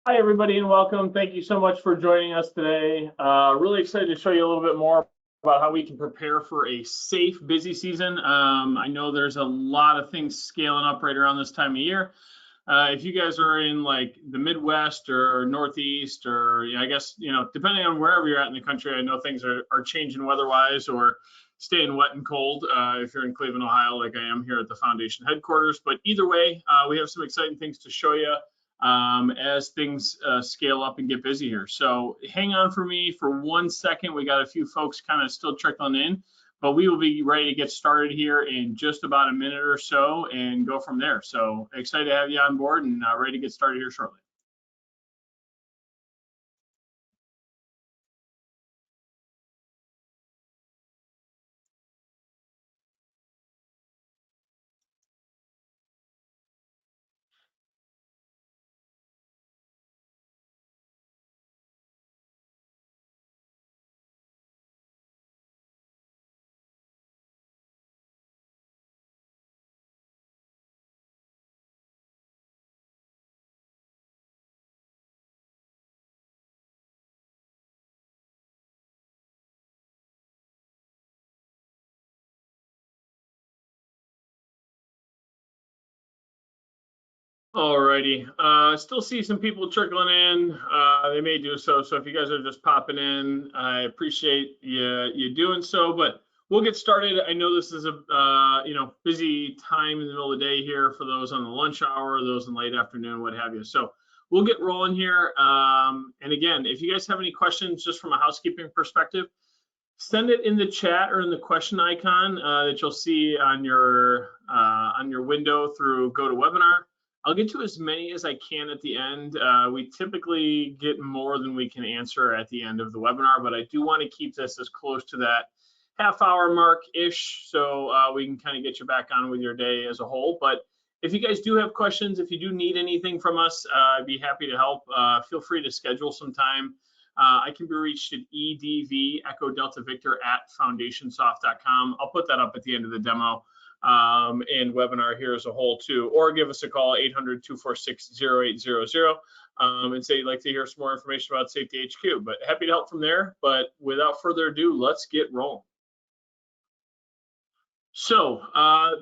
Hi, everybody, and welcome. Thank you so much for joining us today. Really excited to show you a little bit more about how we can prepare for a safe, busy season. I know there's a lot of things scaling up right around this time of year. If you guys are in like the Midwest or Northeast, or I guess, depending on wherever you're at in the country, I know things are changing weather-wise or staying wet and cold if you're in Cleveland, Ohio, like I am here at the foundation headquarters. But either way, we have some exciting things to show you as things scale up and get busy here. So hang on for me for 1 second. We got a few folks kind of still trickling in, but we will be ready to get started here in just about a minute or so and go from there. So excited to have you on board and ready to get started here shortly. Alrighty, still see some people trickling in. They may do so. So if you guys are just popping in, I appreciate you doing so. But we'll get started. I know this is a busy time in the middle of the day here for those on the lunch hour, those in late afternoon, what have you. So we'll get rolling here. And again, if you guys have any questions, just from a housekeeping perspective, send it in the chat or in the question icon that you'll see on your window through GoToWebinar. I'll get to as many as I can at the end. We typically get more than we can answer at the end of the webinar, but I do want to keep this as close to that half-hour mark-ish, so we can kind of get you back on with your day as a whole. But if you guys do have questions, if you do need anything from us, I'd be happy to help. Feel free to schedule some time. I can be reached at EDV Echo Delta Victor at foundationsoft.com. I'll put that up at the end of the demo and webinar here as a whole too, or give us a call 800-246-0800 and say you'd like to hear some more information about SafetyHQ. But happy to help from there. But without further ado, let's get rolling. So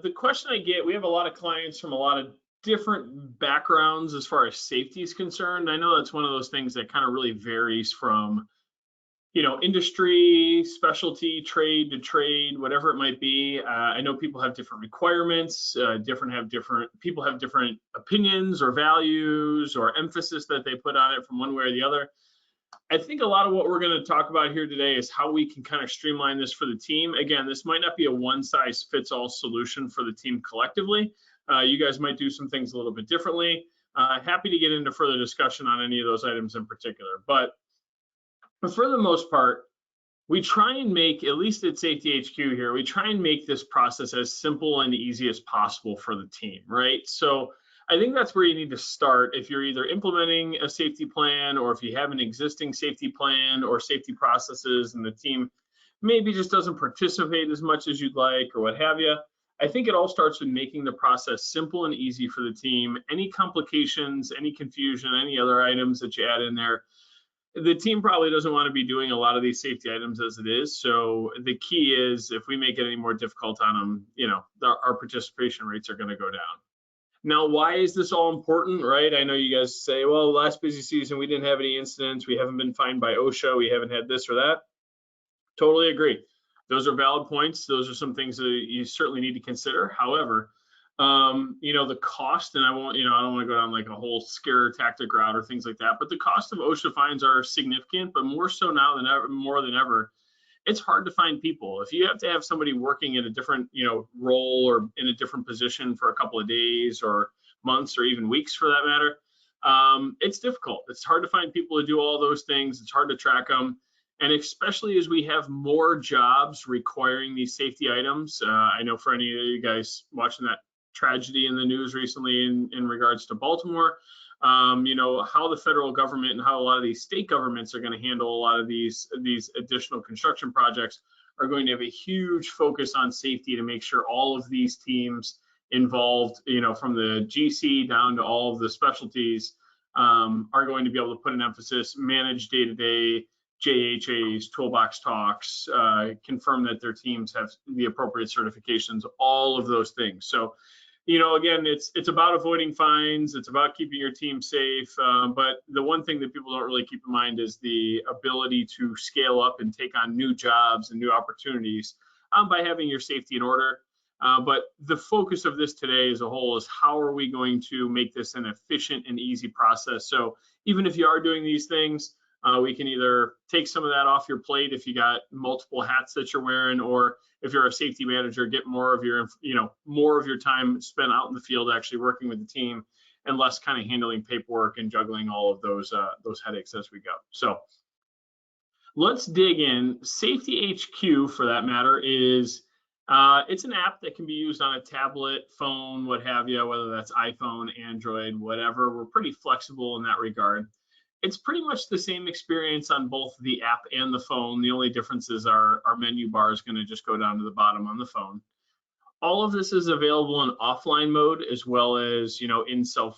the question I get, we have a lot of clients from a lot of different backgrounds as far as safety is concerned. I know that's one of those things that kind of really varies from, industry, specialty, trade to trade, whatever it might be. I know people have different requirements, people have different opinions or values or emphasis that they put on it from one way or the other. I think a lot of what we're going to talk about here today is how we can kind of streamline this for the team. Again, this might not be a one-size-fits-all solution for the team collectively. You guys might do some things a little bit differently. Happy to get into further discussion on any of those items in particular. But for the most part, we try and make, at least at SafetyHQ here, we try and make this process as simple and easy as possible for the team, right? So I think that's where you need to start if you're either implementing a safety plan or if you have an existing safety plan or safety processes and the team maybe just doesn't participate as much as you'd like or what have you. I think it all starts with making the process simple and easy for the team. Any complications, any confusion, any other items that you add in there, the team probably doesn't want to be doing a lot of these safety items as it is. So the key is if we make it any more difficult on them, our participation rates are going to go down. Now, why is this all important, right? I know you guys say, well, last busy season, we didn't have any incidents. We haven't been fined by OSHA. We haven't had this or that. Totally agree. Those are valid points. Those are some things that you certainly need to consider. However, the cost, and I don't want to go down like a whole scare tactic route or things like that, but the cost of OSHA fines are significant, but more so now than ever, more than ever, it's hard to find people. If you have to have somebody working in a different, role or in a different position for a couple of days or months or even weeks for that matter, it's difficult. It's hard to find people to do all those things. It's hard to track them. And especially as we have more jobs requiring these safety items, I know for any of you guys watching that tragedy in the news recently in regards to Baltimore, how the federal government and how a lot of these state governments are going to handle a lot of these additional construction projects are going to have a huge focus on safety to make sure all of these teams involved, from the GC down to all of the specialties, are going to be able to put an emphasis, manage day-to-day JHAs, toolbox talks, confirm that their teams have the appropriate certifications, all of those things. So, again, it's about avoiding fines. It's about keeping your team safe. But the one thing that people don't really keep in mind is the ability to scale up and take on new jobs and new opportunities by having your safety in order. But the focus of this today as a whole is how are we going to make this an efficient and easy process. So even if you are doing these things, we can either take some of that off your plate if you got multiple hats that you're wearing, or if you're a safety manager, get more of your, more of your time spent out in the field actually working with the team, and less kind of handling paperwork and juggling all of those headaches as we go. So let's dig in. SafetyHQ, for that matter, is it's an app that can be used on a tablet, phone, what have you, whether that's iPhone, Android, whatever. We're pretty flexible in that regard. It's pretty much the same experience on both the app and the phone. The only difference is our menu bar is going to just go down to the bottom on the phone. All of this is available in offline mode as well as, in cell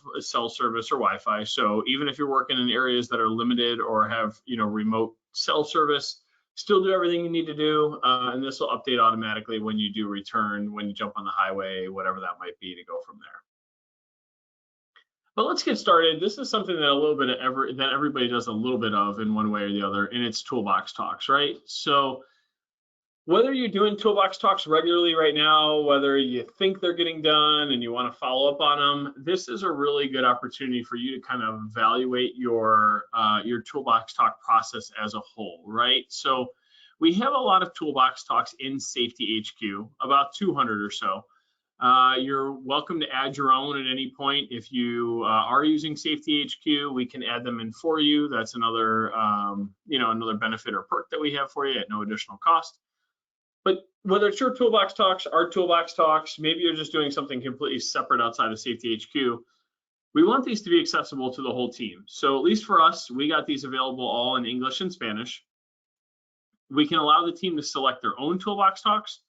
service or Wi-Fi. So even if you're working in areas that are limited or have, remote cell service, still do everything you need to do. And this will update automatically when you do return, when you jump on the highway, whatever that might be, to go from there. But let's get started. This is something that that everybody does a little bit of in one way or the other, and it's toolbox talks, right? So whether you're doing toolbox talks regularly right now, whether you think they're getting done and you want to follow up on them, this is a really good opportunity for you to kind of evaluate your toolbox talk process as a whole, right? So we have a lot of toolbox talks in SafetyHQ, about 200 or so. You're welcome to add your own at any point. If you are using SafetyHQ, we can add them in for you. That's another, another benefit or perk that we have for you at no additional cost. But whether it's your toolbox talks, our toolbox talks, maybe you're just doing something completely separate outside of SafetyHQ, we want these to be accessible to the whole team. So at least for us, we got these available all in English and Spanish. We can allow the team to select their own toolbox talks,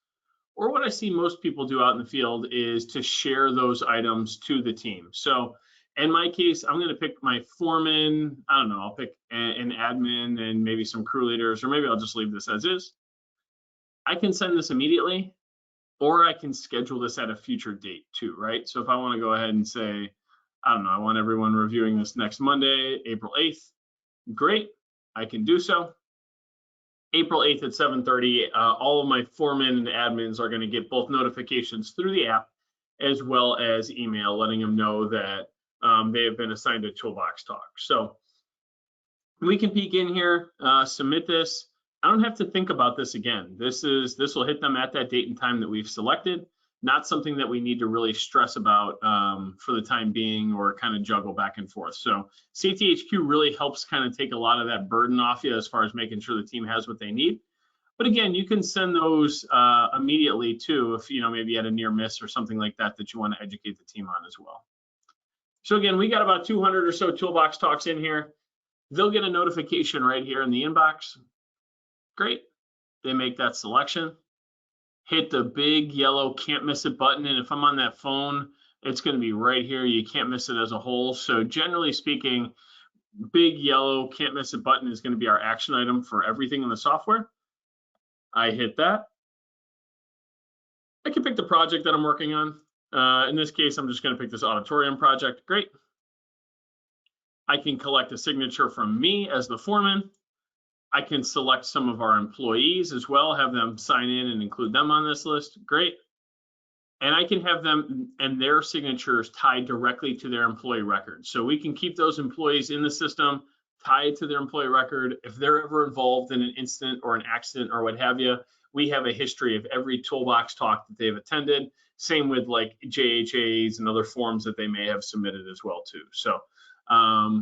or what I see most people do out in the field is to share those items to the team. So in my case, I'm going to pick my foreman. I don't know, I'll pick an admin and maybe some crew leaders, or maybe I'll just leave this as is. I can send this immediately, or I can schedule this at a future date too, right? So if I want to go ahead and say, I don't know, I want everyone reviewing this next Monday, April 8th, great, I can do so. April 8th at 7:30, all of my foremen and admins are going to get both notifications through the app as well as email letting them know that they have been assigned a toolbox talk. So we can peek in here, submit this. I don't have to think about this again. This will hit them at that date and time that we've selected. Not something that we need to really stress about for the time being or kind of juggle back and forth. So SafetyHQ really helps kind of take a lot of that burden off you as far as making sure the team has what they need. But again, you can send those immediately too if maybe you had a near miss or something like that that you want to educate the team on as well. So again, we got about 200 or so toolbox talks in here. They'll get a notification right here in the inbox. Great. They make that selection. Hit the big yellow can't miss it button, and if I'm on that phone, it's going to be right here. You can't miss it as a whole. So generally speaking, big yellow can't miss it button is going to be our action item for everything in the software. I hit that. I can pick the project that I'm working on. In this case, I'm just going to pick this auditorium project. Great. I can collect a signature from me as the foreman. I can select some of our employees as well, have them sign in and include them on this list. Great. And I can have them and their signatures tied directly to their employee record. So we can keep those employees in the system, tied to their employee record. If they're ever involved in an incident or an accident or what have you, we have a history of every toolbox talk that they've attended. Same with like JHAs and other forms that they may have submitted as well too. So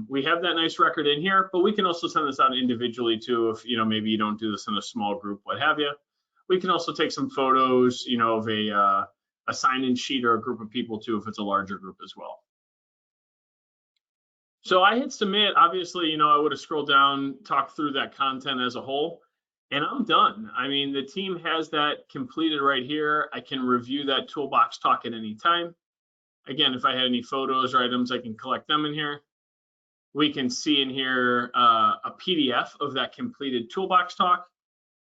we have that nice record in here, but we can also send this out individually too if maybe you don't do this in a small group, what have you. We can also take some photos, of a sign-in sheet or a group of people too if it's a larger group as well. So I hit submit. Obviously, I would have scrolled down, talked through that content as a whole, and I'm done. I mean, the team has that completed right here. I can review that toolbox talk at any time. Again, if I had any photos or items, I can collect them in here. We can see in here a PDF of that completed toolbox talk,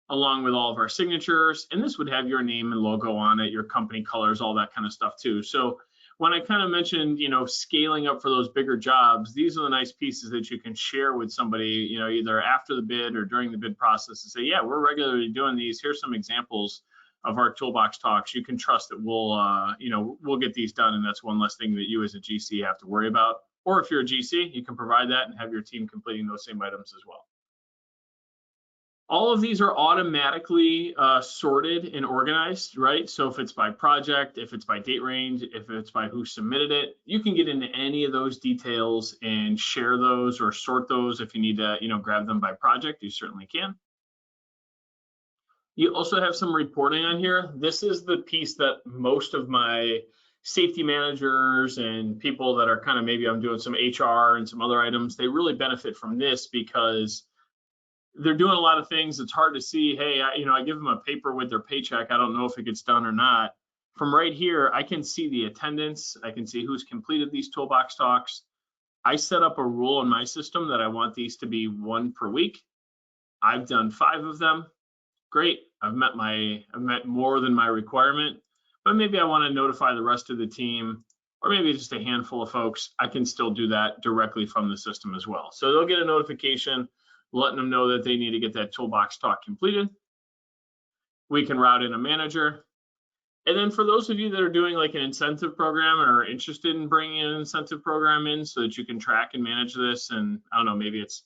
along with all of our signatures. And this would have your name and logo on it, your company colors, all that kind of stuff too. So when I kind of mentioned, scaling up for those bigger jobs, these are the nice pieces that you can share with somebody, either after the bid or during the bid process, to say, yeah, we're regularly doing these. Here's some examples of our toolbox talks. You can trust that we'll get these done, and that's one less thing that you as a GC have to worry about. Or if you're a GC, you can provide that and have your team completing those same items as well. All of these are automatically sorted and organized, right? So if it's by project, if it's by date range, if it's by who submitted it, you can get into any of those details and share those or sort those. If you need to, grab them by project, you certainly can. You also have some reporting on here. This is the piece that most of my safety managers and people that are kind of, maybe I'm doing some HR and some other items, they really benefit from this because they're doing a lot of things. It's hard to see, hey, I give them a paper with their paycheck. I don't know if it gets done or not. From right here, I can see the attendance. I can see who's completed these toolbox talks. I set up a rule in my system that I want these to be 1 per week. I've done 5 of them. Great. I've met more than my requirement, but maybe I want to notify the rest of the team, or maybe just a handful of folks. I can still do that directly from the system as well. So they'll get a notification letting them know that they need to get that toolbox talk completed. We can route in a manager. And then for those of you that are doing like an incentive program and are interested in bringing an incentive program in so that you can track and manage this, and I don't know, maybe it's,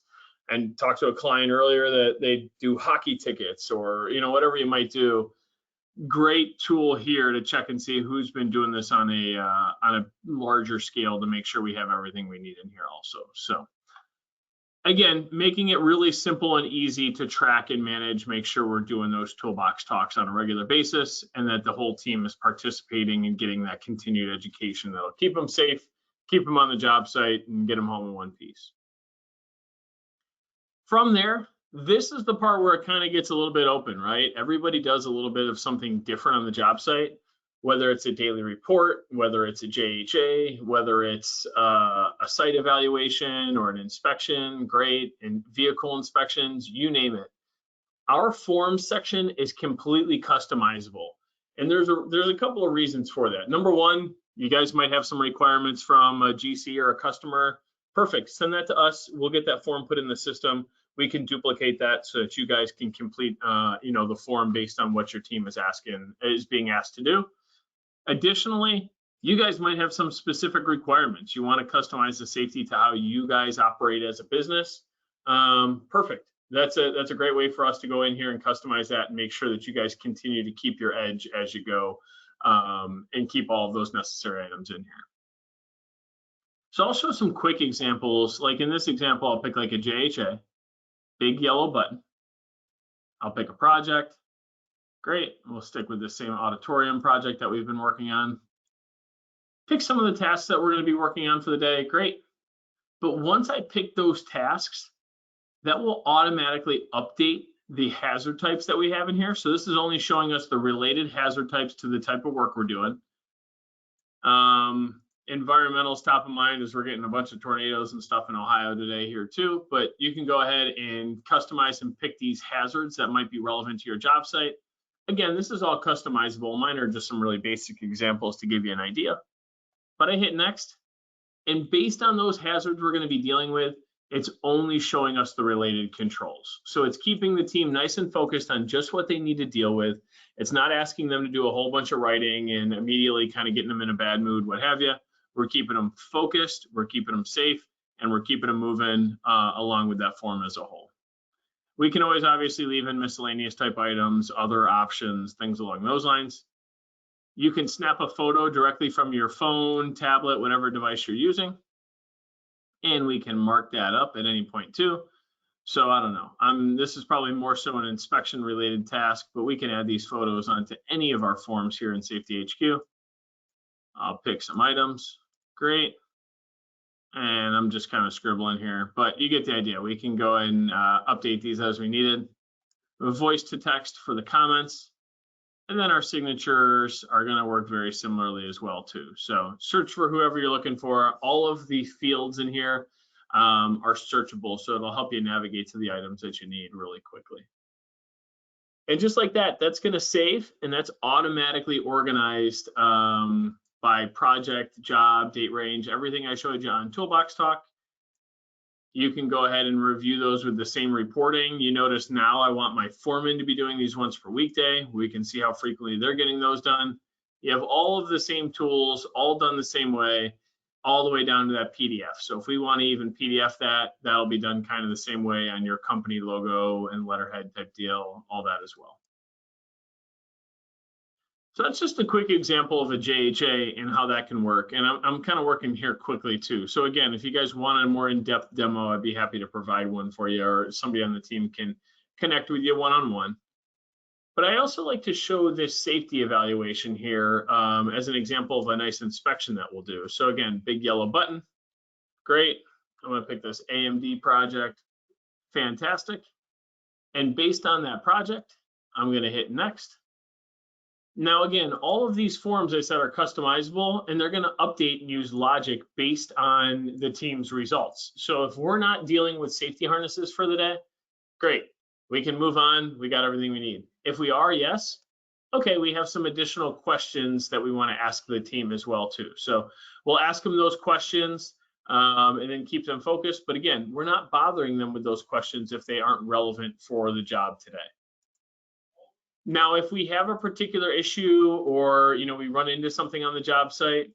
and talk to a client earlier that they do hockey tickets or, whatever you might do. Great tool here to check and see who's been doing this on a larger scale to make sure we have everything we need in here also. So again, making it really simple and easy to track and manage, make sure we're doing those toolbox talks on a regular basis, and that the whole team is participating and getting that continued education that'll keep them safe, keep them on the job site, and get them home in one piece. From there, this is the part where it kind of gets a little bit open, right? Everybody does a little bit of something different on the job site, whether it's a daily report, whether it's a JHA, whether it's a site evaluation or an inspection, great, and vehicle inspections, you name it. Our forms section is completely customizable. And there's a couple of reasons for that. Number one, you guys might have some requirements from a GC or a customer. Perfect, send that to us. We'll get that form put in the system. We can duplicate that so that you guys can complete the form based on what your team is being asked to do. Additionally, you guys might have some specific requirements. You want to customize the safety to how you guys operate as a business. Perfect. That's a great way for us to go in here and customize that and make sure that you guys continue to keep your edge as you go, and keep all of those necessary items in here. So I'll show some quick examples. Like in this example, I'll pick like a JHA, big yellow button. I'll pick a project. Great, we'll stick with the same auditorium project that we've been working on. Pick some of the tasks that we're going to be working on for the day, great. But once I pick those tasks, that will automatically update the hazard types that we have in here. So this is only showing us the related hazard types to the type of work we're doing. Environmental's top of mind as we're getting a bunch of tornadoes and stuff in Ohio today here too, but you can go ahead and customize and pick these hazards that might be relevant to your job site. Again, this is all customizable. Mine are just some really basic examples to give you an idea. But I hit next, and based on those hazards we're going to be dealing with, it's only showing us the related controls. So it's keeping the team nice and focused on just what they need to deal with. It's not asking them to do a whole bunch of writing and immediately kind of getting them in a bad mood, what have you. We're keeping them focused, we're keeping them safe, and we're keeping them moving along with that form as a whole. We can always obviously leave in miscellaneous type items, other options, things along those lines. You can snap a photo directly from your phone, tablet, whatever device you're using. And we can mark that up at any point too. So I don't know, this is probably more so an inspection related task, but we can add these photos onto any of our forms here in SafetyHQ. I'll pick some items, great. And I'm just kind of scribbling here, but you get the idea. We can go and update these as we needed. Voice to text for the comments. And then our signatures are going to work very similarly as well too. So search for whoever you're looking for. All of the fields in here, are searchable. So it'll help you navigate to the items that you need really quickly. And just like that, that's going to save, and that's automatically organized by project, job, date range, everything I showed you on Toolbox Talk. You can go ahead and review those with the same reporting. You notice now I want my foreman to be doing these once per weekday. We can see how frequently they're getting those done. You have all of the same tools, all done the same way, all the way down to that PDF. So if we want to even PDF that, that'll be done kind of the same way on your company logo and letterhead type deal, all that as well. So that's just a quick example of a JHA and how that can work. And I'm kind of working here quickly too. So again, if you guys want a more in-depth demo, I'd be happy to provide one for you, or somebody on the team can connect with you one-on-one. But I also like to show this safety evaluation here as an example of a nice inspection that we'll do. So again, big yellow button, great. I'm gonna pick this AMD project, fantastic. And based on that project, I'm gonna hit next. Now, again, all of these forms I said are customizable, and they're going to update and use logic based on the team's results. So if we're not dealing with safety harnesses for the day, great. We can move on. We got everything we need. If we are, yes, okay, we have some additional questions that we want to ask the team as well, too. So we'll ask them those questions and then keep them focused. But again, we're not bothering them with those questions if they aren't relevant for the job today. Now, if we have a particular issue or we run into something on the job site,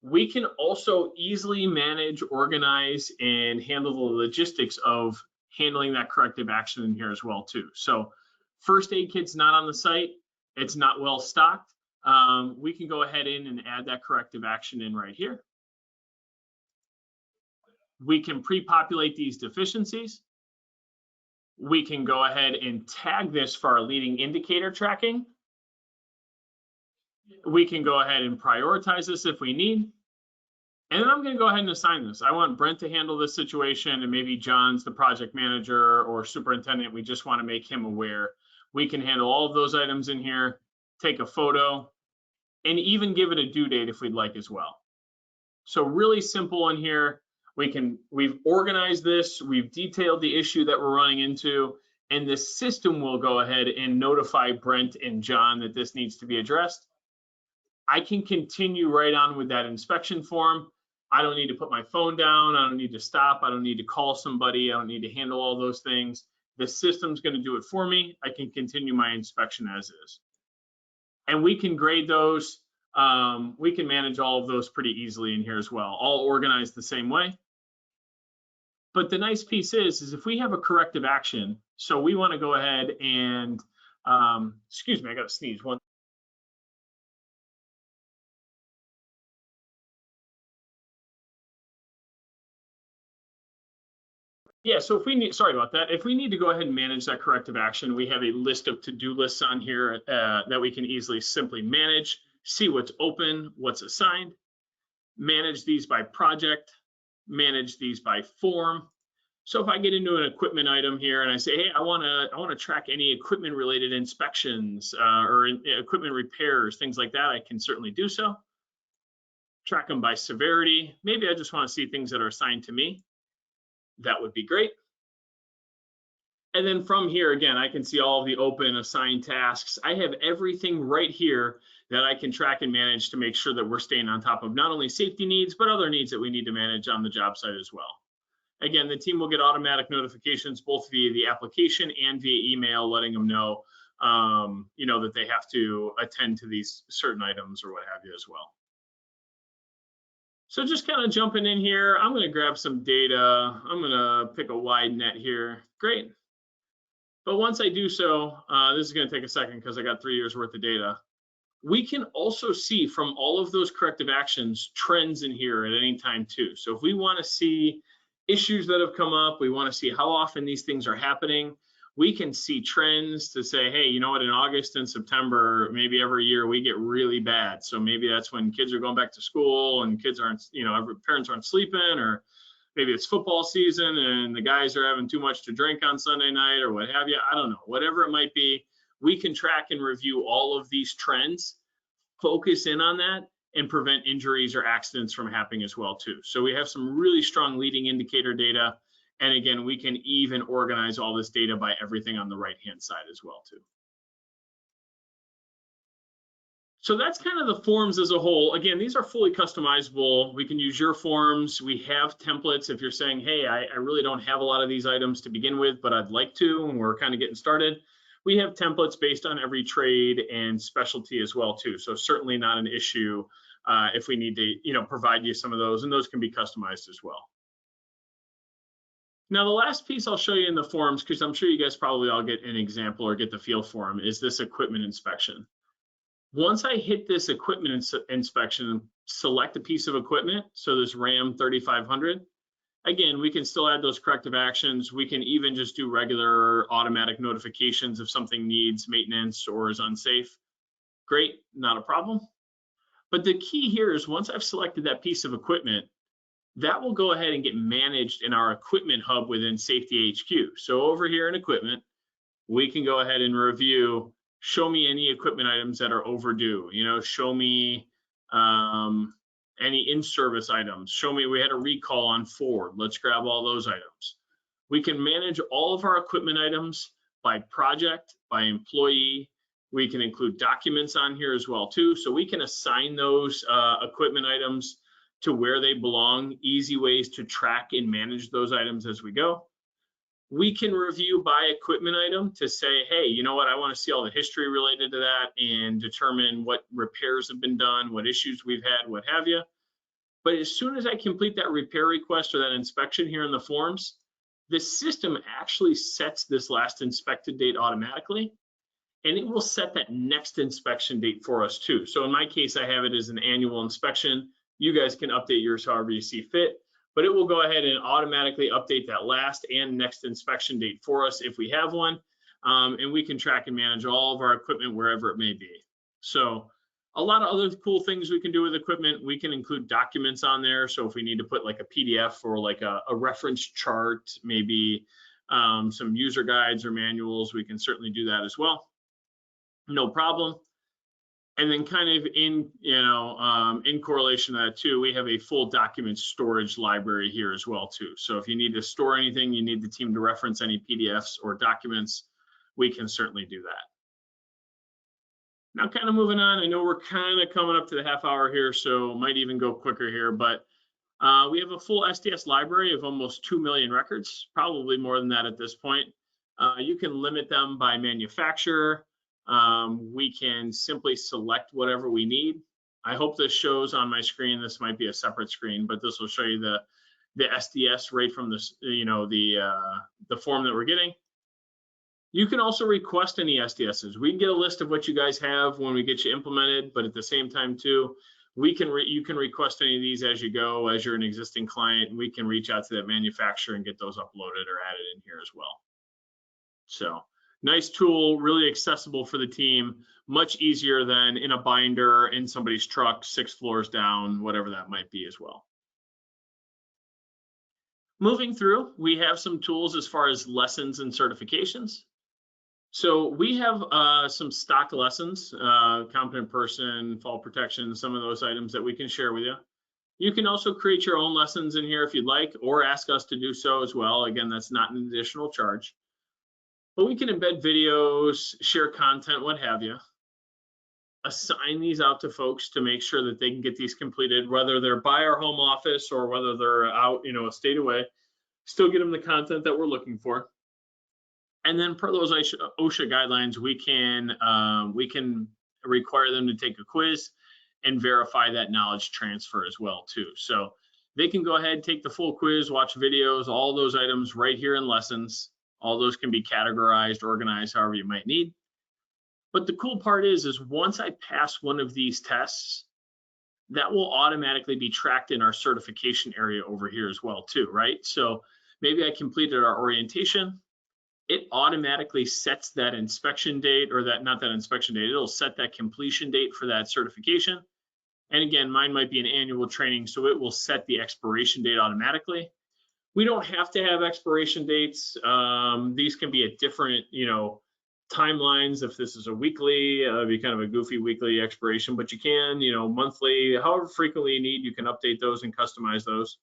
we can also easily manage, organize, and handle the logistics of handling that corrective action in here as well too. So first aid kit's not on the site, it's not well stocked. We can go ahead in and add that corrective action in right here. We can pre-populate these deficiencies. We can go ahead and tag this for our leading indicator tracking. We can go ahead and prioritize this if we need. And then I'm going to go ahead and assign this. I want Brent to handle this situation, and maybe John's the project manager or superintendent. We just want to make him aware. We can handle all of those items in here, take a photo, and even give it a due date if we'd like as well. So really simple in here. We've organized this, we've detailed the issue that we're running into, and the system will go ahead and notify Brent and John that this needs to be addressed. I can continue right on with that inspection form. I don't need to put my phone down. I don't need to stop. I don't need to call somebody. I don't need to handle all those things. The system's going to do it for me. I can continue my inspection as is. And we can grade those. We can manage all of those pretty easily in here as well, all organized the same way. But the nice piece is if we have a corrective action, so we want to go ahead and, excuse me, I got to sneeze one. Yeah, so if we need, sorry about that. If we need to go ahead and manage that corrective action, we have a list of to-do lists on here that we can easily simply manage, see what's open, what's assigned, manage these by project, manage these by form. So if I get into an equipment item here and I say, hey, I want to track any equipment related inspections or equipment repairs, things like that, I can certainly do so. Track them by severity. Maybe I just want to see things that are assigned to me. That would be great. And then from here, again, I can see all of the open assigned tasks. I have everything right here that I can track and manage to make sure that we're staying on top of not only safety needs, but other needs that we need to manage on the job site as well. Again, the team will get automatic notifications both via the application and via email, letting them know, that they have to attend to these certain items or what have you as well. So just kind of jumping in here, I'm going to grab some data. I'm going to pick a wide net here. Great. But once I do so, this is going to take a second because I got 3 years worth of data. We can also see from all of those corrective actions trends in here at any time too. So if we want to see issues that have come up, we want to see how often these things are happening, we can see trends to say, hey, you know what, in August and September, maybe every year we get really bad. So maybe that's when kids are going back to school and kids aren't, parents aren't sleeping, or maybe it's football season and the guys are having too much to drink on Sunday night or what have you. I don't know, whatever it might be, we can track and review all of these trends, focus in on that, and prevent injuries or accidents from happening as well too. So we have some really strong leading indicator data. And again, we can even organize all this data by everything on the right-hand side as well too. So that's kind of the forms as a whole. Again, these are fully customizable. We can use your forms. We have templates if you're saying, hey, I really don't have a lot of these items to begin with, but I'd like to, and we're kind of getting started. We have templates based on every trade and specialty as well too. So certainly not an issue if we need to, provide you some of those, and those can be customized as well. Now, the last piece I'll show you in the forms, because I'm sure you guys probably all get an example or get the feel for them, is this equipment inspection. Once I hit this equipment inspection, select a piece of equipment, so this RAM 3500, again, we can still add those corrective actions. We can even just do regular automatic notifications if something needs maintenance or is unsafe. Great, not a problem. But the key here is once I've selected that piece of equipment, that will go ahead and get managed in our equipment hub within SafetyHQ. So over here in equipment, we can go ahead and review, show me any equipment items that are overdue, show me any in-service items, show me we had a recall on Ford, let's grab all those items. We can manage all of our equipment items by project, by employee. We can include documents on here as well too, so we can assign those equipment items to where they belong, easy ways to track and manage those items as we go. We can review by equipment item to say, hey, you know what, I want to see all the history related to that and determine what repairs have been done, what issues we've had, what have you. But as soon as I complete that repair request or that inspection here in the forms, the system actually sets this last inspected date automatically, and it will set that next inspection date for us too. So in my case, I have it as an annual inspection. You guys can update yours however you see fit, but it will go ahead and automatically update that last and next inspection date for us if we have one, and we can track and manage all of our equipment wherever it may be. So a lot of other cool things we can do with equipment. We can include documents on there. So if we need to put like a PDF or like a reference chart, maybe some user guides or manuals, we can certainly do that as well. No problem. And then kind of in correlation to that too, we have a full document storage library here as well too. So if you need to store anything, you need the team to reference any PDFs or documents, we can certainly do that. Now kind of moving on, I know we're kind of coming up to the half hour here, so might even go quicker here, but we have a full SDS library of almost 2 million records, probably more than that at this point. You can limit them by manufacturer. We can simply select whatever we need. I hope this shows on my screen. This might be a separate screen, but this will show you the SDS right from this, the form that we're getting. You can also request any SDSs. We can get a list of what you guys have when we get you implemented, but at the same time too, you can request any of these as you go, as you're an existing client, and we can reach out to that manufacturer and get those uploaded or added in here as well. So nice tool, really accessible for the team, much easier than in a binder, in somebody's truck, 6 floors down, whatever that might be as well. Moving through, we have some tools as far as lessons and certifications. So we have some stock lessons, competent person, fall protection, some of those items that we can share with you. You can also create your own lessons in here if you'd like, or ask us to do so as well. Again, that's not an additional charge. But we can embed videos, share content, what have you. Assign these out to folks to make sure that they can get these completed, whether they're by our home office or whether they're out, a state away. Still get them the content that we're looking for. And then per those OSHA guidelines, we can require them to take a quiz and verify that knowledge transfer as well too. So they can go ahead, take the full quiz, watch videos, all those items right here in lessons. All those can be categorized, organized, however you might need. But the cool part is once I pass one of these tests, that will automatically be tracked in our certification area over here as well too, right? So maybe I completed our orientation. It automatically sets that inspection date, or not that inspection date, it'll set that completion date for that certification. And again, mine might be an annual training, so it will set the expiration date automatically. We don't have to have expiration dates. These can be at different, timelines. If this is a weekly, it'd be kind of a goofy weekly expiration, but you can, monthly, however frequently you need, you can update those and customize those.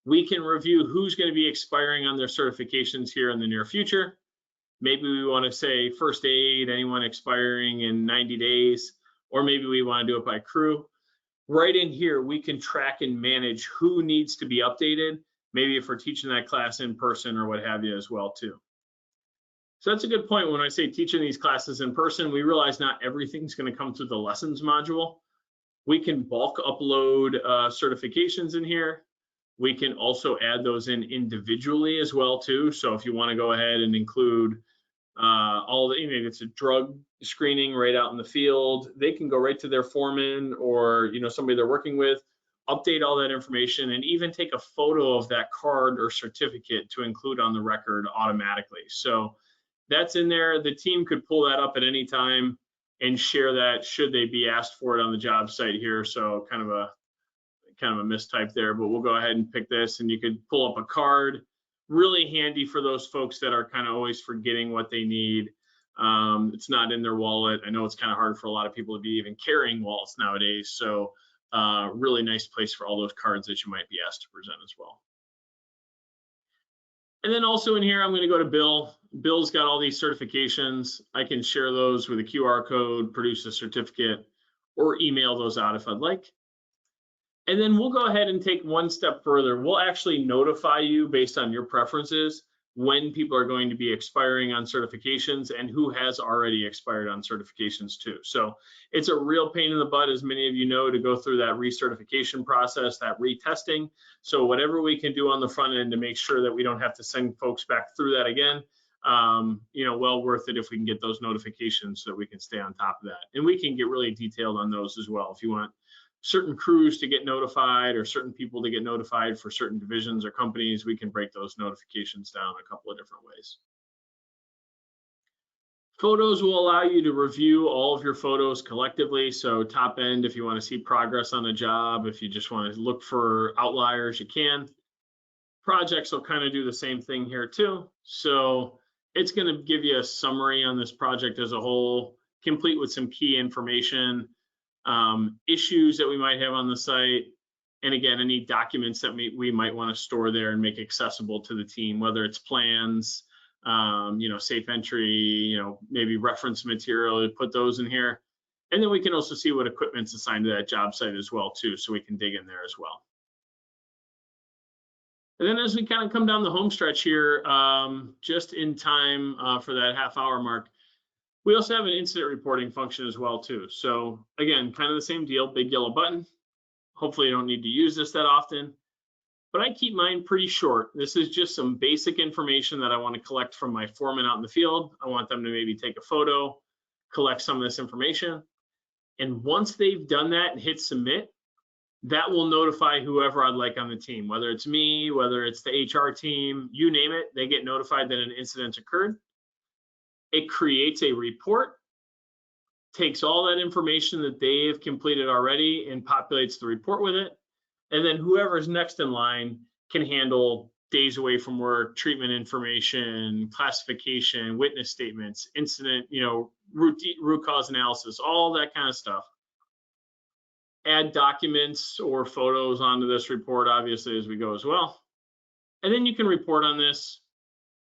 We can review who's going to be expiring on their certifications here in the near future. Maybe we want to say first aid, anyone expiring in 90 days, or maybe we want to do it by crew. Right in here, we can track and manage who needs to be updated, maybe if we're teaching that class in person or what have you as well too. So that's a good point. When I say teaching these classes in person, we realize not everything's going to come through the lessons module. We can bulk upload certifications in here. We can also add those in individually as well too. So if you want to go ahead and include all the, maybe it's a drug screening right out in the field, they can go right to their foreman or somebody they're working with, update all that information, and even take a photo of that card or certificate to include on the record automatically. So that's in there. The team could pull that up at any time and share that should they be asked for it on the job site here. So kind of a mistype there, but we'll go ahead and pick this, and you could pull up a card. Really handy for those folks that are kind of always forgetting what they need. It's not in their wallet. I know it's kind of hard for a lot of people to be even carrying wallets nowadays. So really nice place for all those cards that you might be asked to present as well. And then also in here, I'm going to go to Bill. Bill's got all these certifications. I can share those with a QR code, produce a certificate, or email those out if I'd like. And then we'll go ahead and take one step further. We'll actually notify you based on your preferences when people are going to be expiring on certifications and who has already expired on certifications too. So it's a real pain in the butt, as many of you know, to go through that recertification process, that retesting. So whatever we can do on the front end to make sure that we don't have to send folks back through that again, well worth it if we can get those notifications so that we can stay on top of that. And we can get really detailed on those as well. If you want certain crews to get notified or certain people to get notified for certain divisions or companies, we can break those notifications down a couple of different ways. Photos will allow you to review all of your photos collectively. So top end, if you want to see progress on a job, if you just want to look for outliers, you can. Projects will kind of do the same thing here too. So it's going to give you a summary on this project as a whole, complete with some key information, issues that we might have on the site, and again, any documents that we might want to store there and make accessible to the team, whether it's plans, safe entry, maybe reference material, put those in here. And then we can also see what equipment's assigned to that job site as well too, so we can dig in there as well. And then as we kind of come down the home stretch here, just in time for that half-hour mark, we also have an incident reporting function as well too. So again, kind of the same deal, big yellow button. Hopefully you don't need to use this that often, but I keep mine pretty short. This is just some basic information that I want to collect from my foreman out in the field. I want them to maybe take a photo, collect some of this information. And once they've done that and hit submit, that will notify whoever I'd like on the team, whether it's me, whether it's the HR team, you name it, they get notified that an incident occurred. It creates a report, takes all that information that they've completed already and populates the report with it. And then whoever's next in line can handle days away from work, treatment information, classification, witness statements, incident, root cause analysis, all that kind of stuff. Add documents or photos onto this report, obviously, as we go as well. And then you can report on this.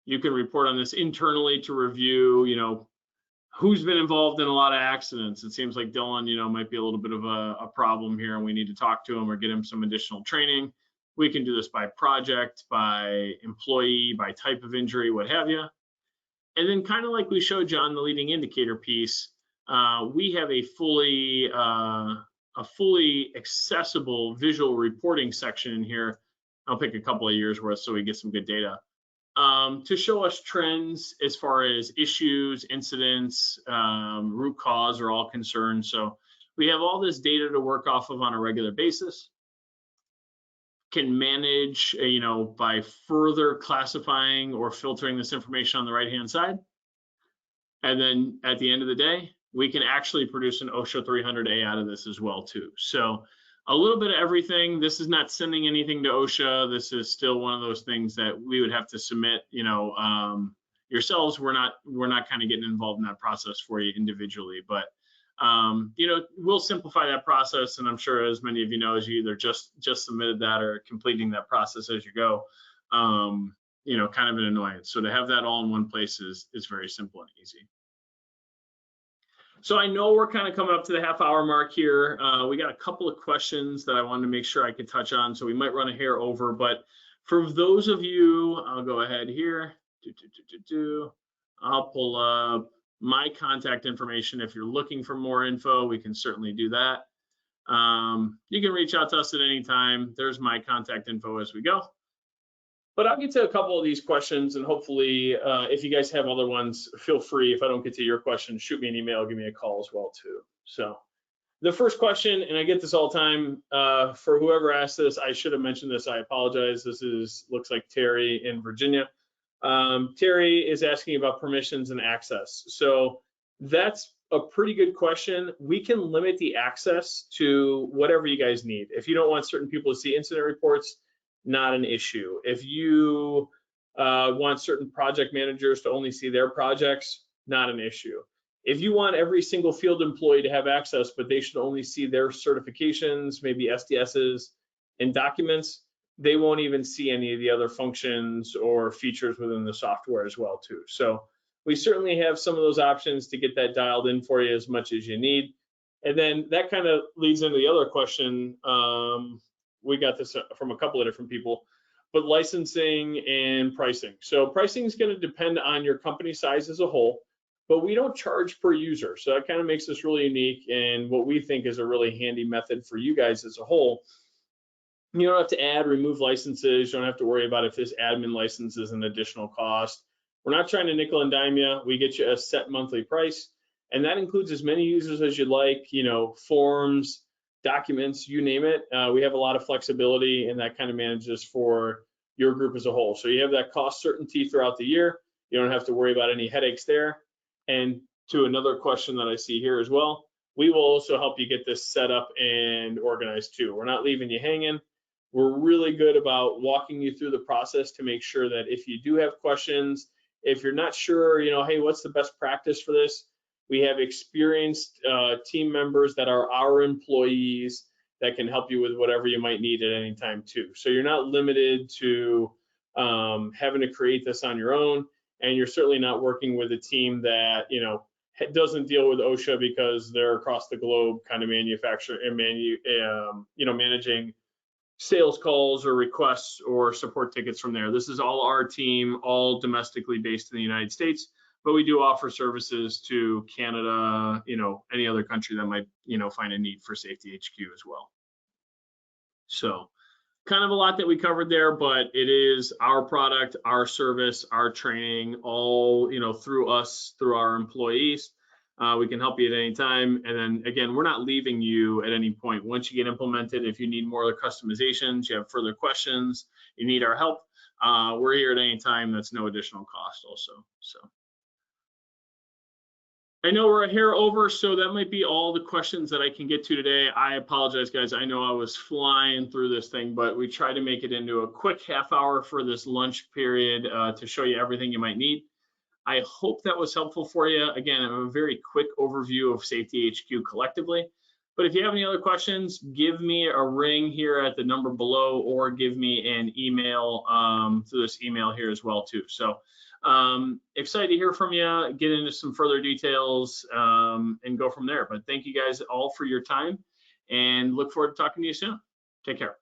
You can report on this internally to review, who's been involved in a lot of accidents. It seems like Dylan, might be a little bit of a problem here and we need to talk to him or get him some additional training. We can do this by project, by employee, by type of injury, what have you. And then kind of like we showed you on the leading indicator piece, we have a fully accessible visual reporting section in here. I'll pick a couple of years worth so we get some good data. To show us trends as far as issues, incidents, root cause are all concerned. So we have all this data to work off of on a regular basis. Can manage, by further classifying or filtering this information on the right-hand side. And then at the end of the day, we can actually produce an OSHA 300A out of this as well too. So a little bit of everything. This is not sending anything to OSHA. This is still one of those things that we would have to submit, yourselves, we're not kind of getting involved in that process for you individually. But you know, we'll simplify that process, and I'm sure as many of you know, as you either just submitted that or completing that process as you go, you know, kind of an annoyance. So to have that all in one place is very simple and easy. So I know we're kind of coming up to the half-hour mark here. We got a couple of questions that I wanted to make sure I could touch on, so we might run a hair over. But for those of you, I'll go ahead here. I'll pull up my contact information. If you're looking for more info, we can certainly do that. You can reach out to us at any time. There's my contact info as we go. But I'll get to a couple of these questions, and hopefully, if you guys have other ones, feel free. If I don't get to your question, shoot me an email, give me a call as well too. So the first question, and I get this all the time, for whoever asked this, I should have mentioned this, I apologize. This looks like Terry in Virginia. Terry is asking about permissions and access. So that's a pretty good question. We can limit the access to whatever you guys need. If you don't want certain people to see incident reports, not an issue. If you want certain project managers to only see their projects, not an issue. If you want every single field employee to have access, but they should only see their certifications, maybe SDSs and documents, they won't even see any of the other functions or features within the software as well too. So we certainly have some of those options to get that dialed in for you as much as you need. And then that kind of leads into the other question. We got this from a couple of different people, but licensing and pricing. So pricing is going to depend on your company size as a whole, but we don't charge per user. So that kind of makes this really unique and what we think is a really handy method for you guys as a whole. You don't have to add, remove licenses. You don't have to worry about if this admin license is an additional cost. We're not trying to nickel and dime you. We get you a set monthly price, and that includes as many users as you'd like, you know, forms, documents, you name it. We have a lot of flexibility, and that kind of manages for your group as a whole. So you have that cost certainty throughout the year. You don't have to worry about any headaches there. And to another question that I see here as well, we will also help you get this set up and organized too. We're not leaving you hanging. We're really good about walking you through the process to make sure that if you do have questions, if you're not sure, you know, hey, what's the best practice for this? We have experienced team members that are our employees that can help you with whatever you might need at any time too. So you're not limited to having to create this on your own, and you're certainly not working with a team that, you know, doesn't deal with OSHA because they're across the globe kind of manufacturing and you know, managing sales calls or requests or support tickets from there. This is all our team, all domestically based in the United States, but we do offer services to Canada, you know, any other country that might, you know, find a need for SafetyHQ as well. So kind of a lot that we covered there, but it is our product, our service, our training, all, you know, through us, through our employees. We can help you at any time. And then again, we're not leaving you at any point. Once you get implemented, if you need more customizations, you have further questions, you need our help, we're here at any time. That's no additional cost also. So I know we're a hair over, so that might be all the questions that I can get to today. I apologize, guys. I know I was flying through this thing, but we tried to make it into a quick half hour for this lunch period to show you everything you might need. I hope that was helpful for you. Again, a very quick overview of SafetyHQ collectively. But if you have any other questions, give me a ring here at the number below, or give me an email through this email here as well too. So excited to hear from you, get into some further details, and go from there. But thank you guys all for your time, and look forward to talking to you soon. Take care.